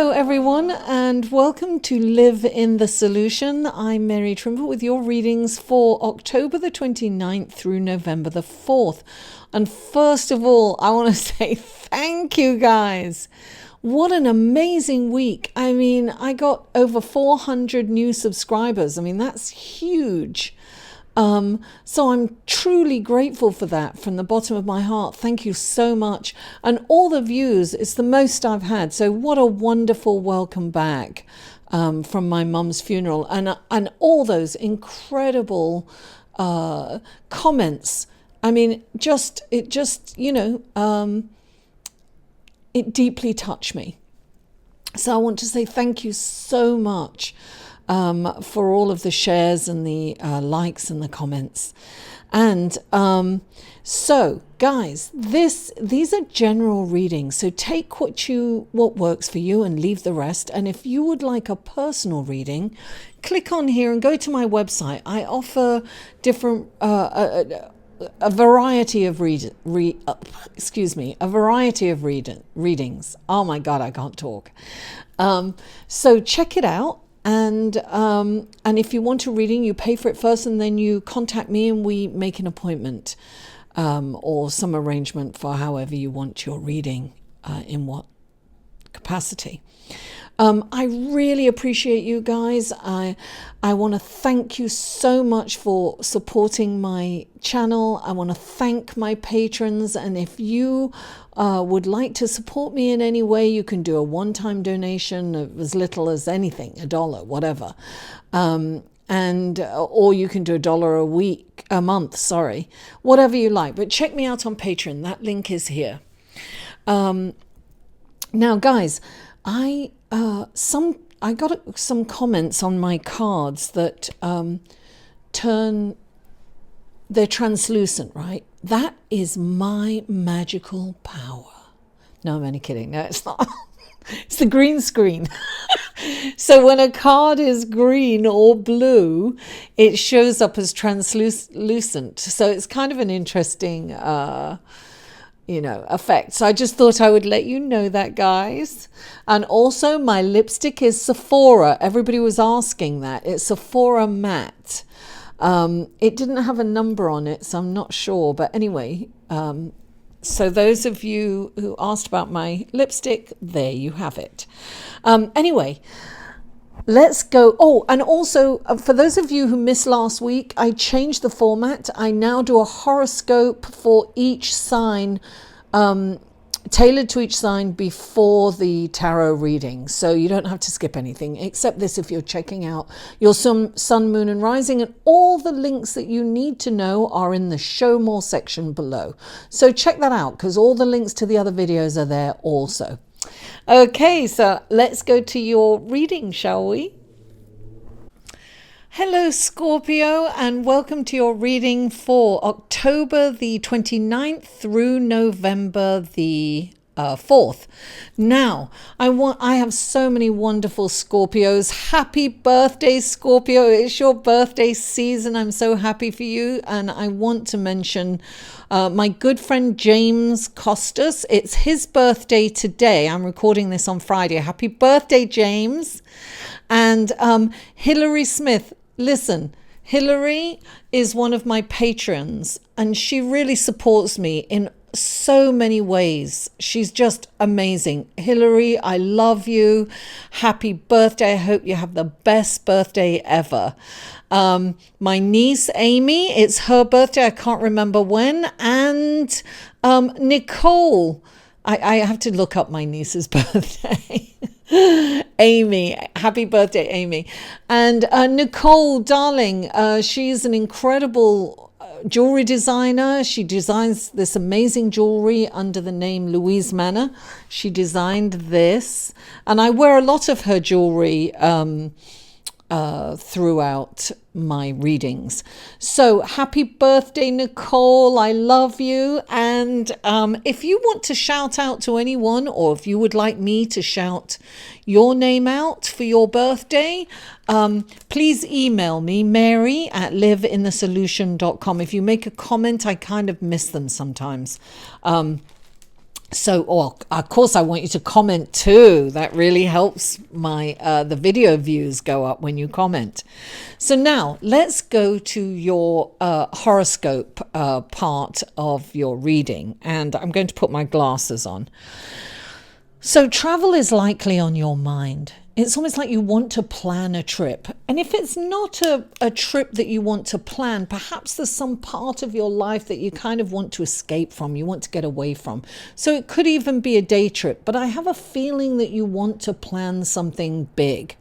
Hello everyone and welcome to Live in the Solution. I'm Mary Trimble with your readings for October the 29th through November the 4th. And first of all, I want to say thank you guys. What an amazing week. I mean, I got over 400 new subscribers. I mean, that's huge. So I'm truly grateful for that from the bottom of my heart. Thank you so much. And all the views, it's the most I've had. So what a wonderful welcome back from my mum's funeral, and all those incredible comments. I mean, it deeply touched me. So I want to say thank you so much for all of the shares and the likes and the comments. And so guys, these are general readings, so take what works for you and leave the rest. And if you would like a personal reading, click on here and go to my website. I offer different a variety of readings. Oh my God, I can't talk. So check it out. And if you want a reading, you pay for it first and then you contact me and we make an appointment or some arrangement for however you want your reading, in what capacity. I really appreciate you guys. I want to thank you so much for supporting my channel. I want to thank my patrons. And if you would like to support me in any way, you can do a one-time donation of as little as anything, $1, whatever. Or you can do $1 a month, whatever you like. But check me out on Patreon. That link is here. Now, guys, I got some comments on my cards that they're translucent, right? That is my magical power. No, I'm only kidding. No, it's not. It's the green screen. So when a card is green or blue, it shows up as translucent. So it's kind of an interesting effect. So I just thought I would let you know that, guys. And also my lipstick is Sephora. Everybody was asking that. It's Sephora matte. It didn't have a number on it, so I'm not sure. But anyway, so those of you who asked about my lipstick, there you have it. Anyway, let's go. Oh, and also for those of you who missed last week, I changed the format. I now do a horoscope for each sign, tailored to each sign before the tarot reading. So you don't have to skip anything except this if you're checking out your sun, moon and rising. And all the links that you need to know are in the show more section below. So check that out because all the links to the other videos are there also. Okay, so let's go to your reading, shall we? Hello, Scorpio, and welcome to your reading for October the 29th through November the 4th. Now, I have so many wonderful Scorpios. Happy birthday, Scorpio. It's your birthday season. I'm so happy for you. And I want to mention my good friend James Costas. It's his birthday today. I'm recording this on Friday. Happy birthday, James. And Hillary Smith. Listen, Hillary is one of my patrons and she really supports me in so many ways. She's just amazing. Hillary, I love you. Happy birthday. I hope you have the best birthday ever. My niece, Amy, it's her birthday. I can't remember when. And Nicole, I have to look up my niece's birthday. Amy, happy birthday, Amy. And Nicole, darling, she's an incredible jewelry designer. She designs this amazing jewelry under the name Louise Manor. She designed this, and I wear a lot of her jewelry throughout my readings. So happy birthday, Nicole. I love you. And if you want to shout out to anyone, or if you would like me to shout your name out for your birthday, please email me, mary@liveinthesolution.com. If you make a comment, I kind of miss them sometimes. So, of course, I want you to comment too. That really helps my the video views go up when you comment. So now let's go to your horoscope part of your reading, and I'm going to put my glasses on. So travel is likely on your mind. It's almost like you want to plan a trip. And if it's not a trip that you want to plan, perhaps there's some part of your life that you kind of want to escape from, you want to get away from. So it could even be a day trip, but I have a feeling that you want to plan something big.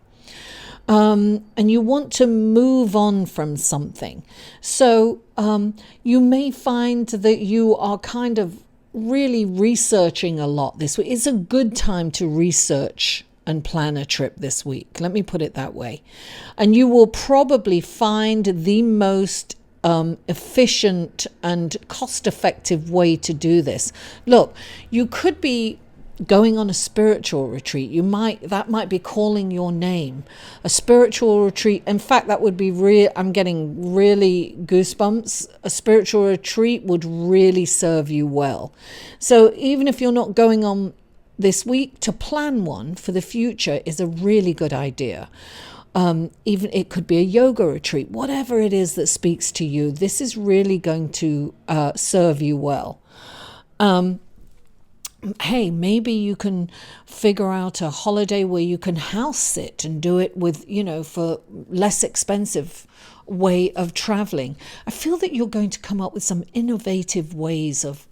And you want to move on from something. So you may find that you are kind of really researching a lot this week. It's a good time to research and plan a trip this week. Let me put it that way. And you will probably find the most efficient and cost-effective way to do this. Look, you could be going on a spiritual retreat. That might be calling your name. A spiritual retreat. In fact, that would be I'm getting really goosebumps. A spiritual retreat would really serve you well. So even if you're not going on this week, to plan one for the future is a really good idea. Even it could be a yoga retreat, whatever it is that speaks to you. This is really going to serve you well. Hey, maybe you can figure out a holiday where you can house sit and do it with, for less expensive way of traveling. I feel that you're going to come up with some innovative ways of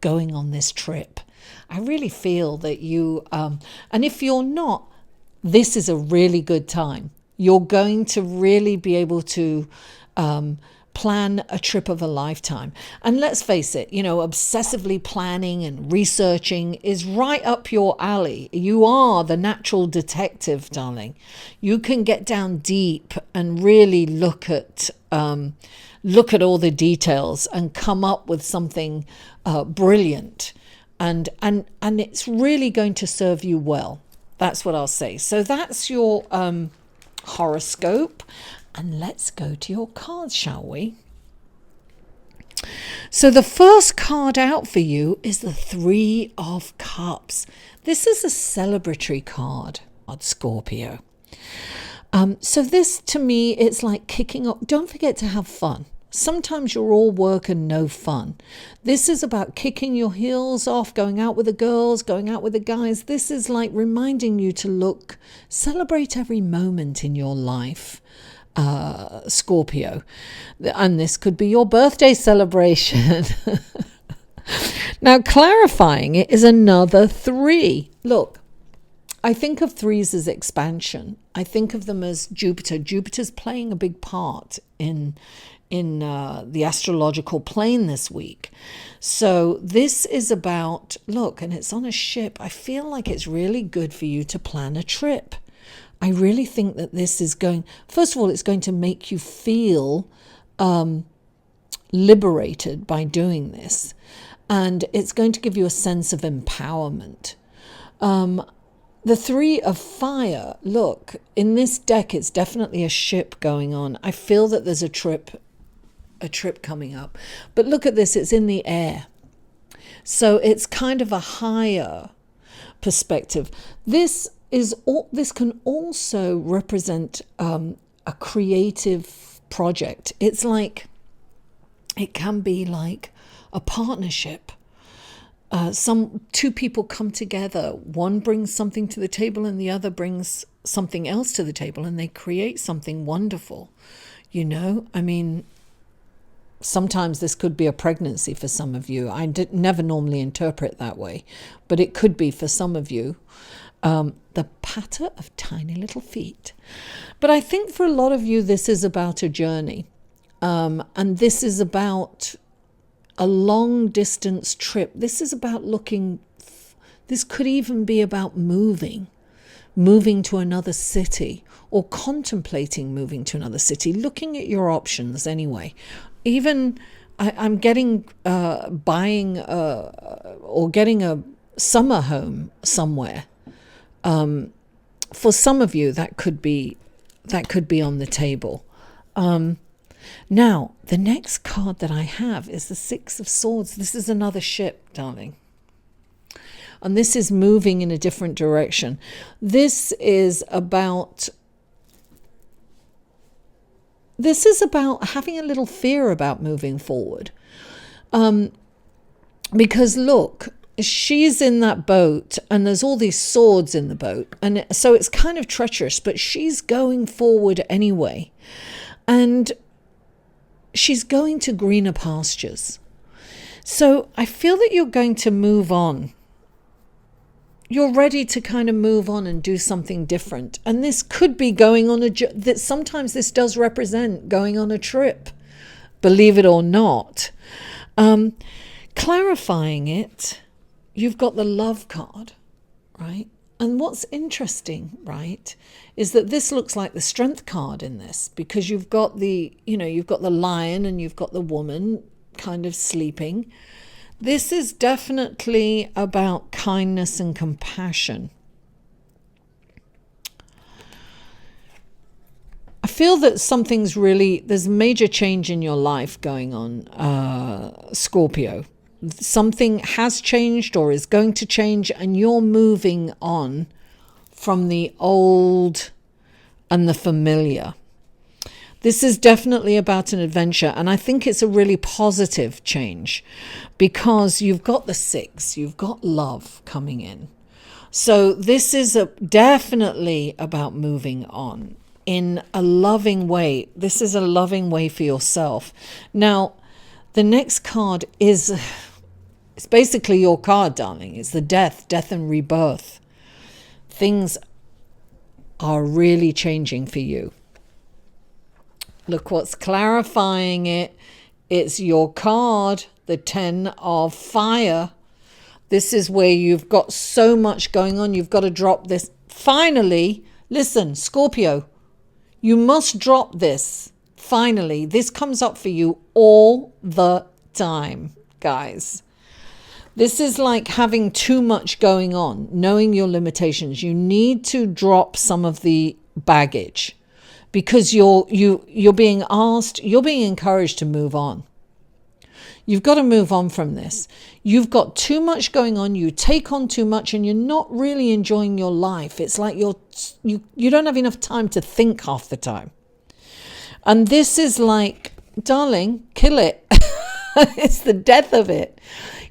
going on this trip. I really feel that you, and if you're not, this is a really good time. You're going to really be able to plan a trip of a lifetime. And let's face it, obsessively planning and researching is right up your alley. You are the natural detective, darling. You can get down deep and really look at all the details and come up with something brilliant. And it's really going to serve you well. That's what I'll say. So that's your horoscope. And let's go to your cards, shall we? So the first card out for you is the Three of Cups. This is a celebratory card, Scorpio. So this, to me, it's like kicking off. Don't forget to have fun. Sometimes you're all work and no fun. This is about kicking your heels off, going out with the girls, going out with the guys. This is like reminding you to celebrate every moment in your life. Scorpio, and this could be your birthday celebration. Now, clarifying it is another 3. Look, I think of 3s as expansion. I think of them as Jupiter. Jupiter's playing a big part in the astrological plane this week. So this is about, look, and it's on a ship. I feel like it's really good for you to plan a trip. I really think that this is first of all, it's going to make you feel liberated by doing this. And it's going to give you a sense of empowerment. The 3 of Fire, look, in this deck, it's definitely a ship going on. I feel that there's a trip coming up. But look at this, it's in the air. So it's kind of a higher perspective. This can also represent a creative project. It can be like a partnership. Two people come together. One brings something to the table and the other brings something else to the table, and they create something wonderful. I mean, sometimes this could be a pregnancy for some of you. I never normally interpret that way, but it could be for some of you. The patter of tiny little feet. But I think for a lot of you, this is about a journey. And this is about a long distance trip. This is about this could even be about moving to another city, or contemplating moving to another city, looking at your options anyway. Even I'm getting buying or getting a summer home somewhere. For some of you, that could be on the table. Now, the next card that I have is the 6 of Swords. This is another ship, darling. And this is moving in a different direction. This is about having a little fear about moving forward. Because look, she's in that boat and there's all these swords in the boat. And so it's kind of treacherous, but she's going forward anyway. And she's going to greener pastures. So I feel that you're going to move on. You're ready to kind of move on and do something different. And this could be going on that sometimes this does represent going on a trip, believe it or not. Clarifying it, you've got the love card, right? And what's interesting, right, is that this looks like the strength card in this, because you've got you've got the lion and you've got the woman kind of sleeping. This is definitely about kindness and compassion. I feel that there's major change in your life going on, Scorpio. Something has changed or is going to change, and you're moving on from the old and the familiar. This is definitely about an adventure, and I think it's a really positive change because you've got the 6, you've got love coming in. So this is definitely about moving on in a loving way. This is a loving way for yourself. Now, the next card it's basically your card, darling. It's the death and rebirth. Things are really changing for you. Look what's clarifying it. It's your card, the 10 of fire. This is where you've got so much going on. You've got to drop this. Finally, listen, Scorpio, you must drop this. Finally, this comes up for you all the time, guys. This is like having too much going on, knowing your limitations. You need to drop some of the baggage because you're being asked, you're being encouraged to move on. You've got to move on from this. You've got too much going on. You take on too much and you're not really enjoying your life. It's like you don't have enough time to think half the time. And this is like, darling, kill it. It's the death of it.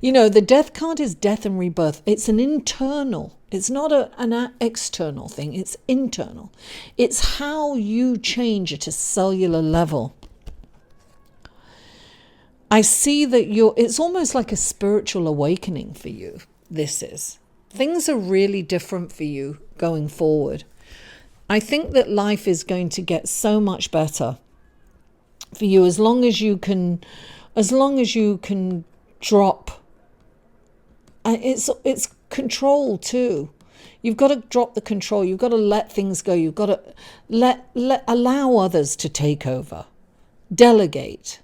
The death card is death and rebirth. It's an internal. It's not an external thing. It's internal. It's how you change at a cellular level. I see that it's almost like a spiritual awakening for you. This is. Things are really different for you going forward. I think that life is going to get so much better for you as long as you can drop. It's control too. You've got to drop the control. You've got to let things go. You've got to allow others to take over. Delegate.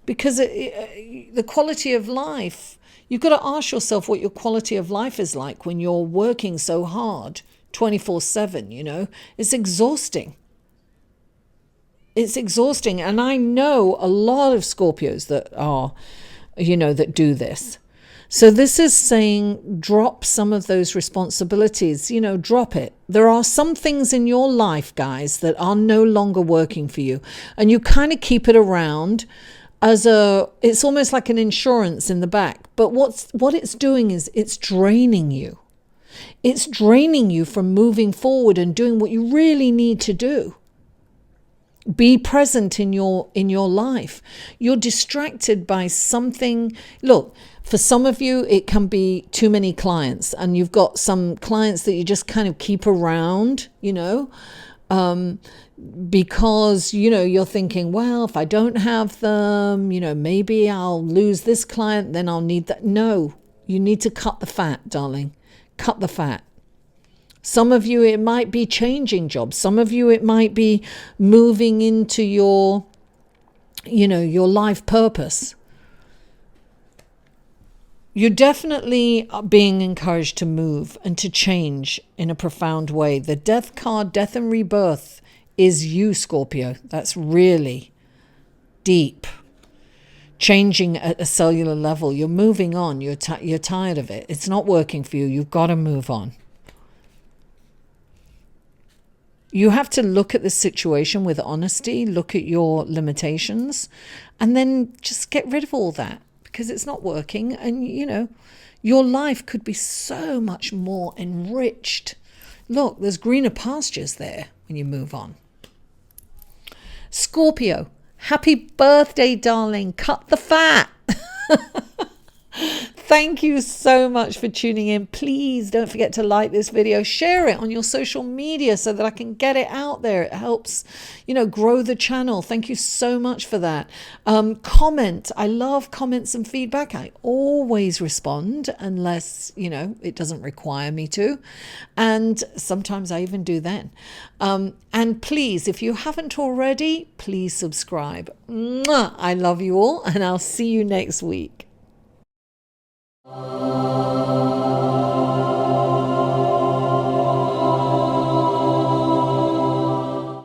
Because the quality of life, you've got to ask yourself what your quality of life is like when you're working so hard 24/7, It's exhausting. It's exhausting. And I know a lot of Scorpios that are, that do this. So this is saying drop some of those responsibilities, drop it. There are some things in your life, guys, that are no longer working for you. And you kind of keep it around it's almost like an insurance in the back. But what it's doing is it's draining you. It's draining you from moving forward and doing what you really need to do. Be present in your life. You're distracted by something. Look, for some of you, it can be too many clients, and you've got some clients that you just kind of keep around, because, you're thinking, well, if I don't have them, maybe I'll lose this client, then I'll need that. No, you need to cut the fat, darling. Cut the fat. Some of you, it might be changing jobs. Some of you, it might be moving into your life purpose. You're definitely being encouraged to move and to change in a profound way. The death card, death and rebirth, is you, Scorpio. That's really deep. changing at a cellular level. You're moving on. You're tired of it. It's not working for you. You've got to move on. You have to look at the situation with honesty, look at your limitations, and then just get rid of all that because it's not working. And, you know, your life could be so much more enriched. Look, there's greener pastures there when you move on. Scorpio, happy birthday, darling. Cut the fat. Thank you so much for tuning in. Please don't forget to like this video, share it on your social media so that I can get it out there. It helps, you know, grow the channel. Thank you so much for that. Comment. I love comments and feedback. I always respond unless, you know, it doesn't require me to. And sometimes I even do then. And please, if you haven't already, please subscribe. Mwah! I love you all, and I'll see you next week.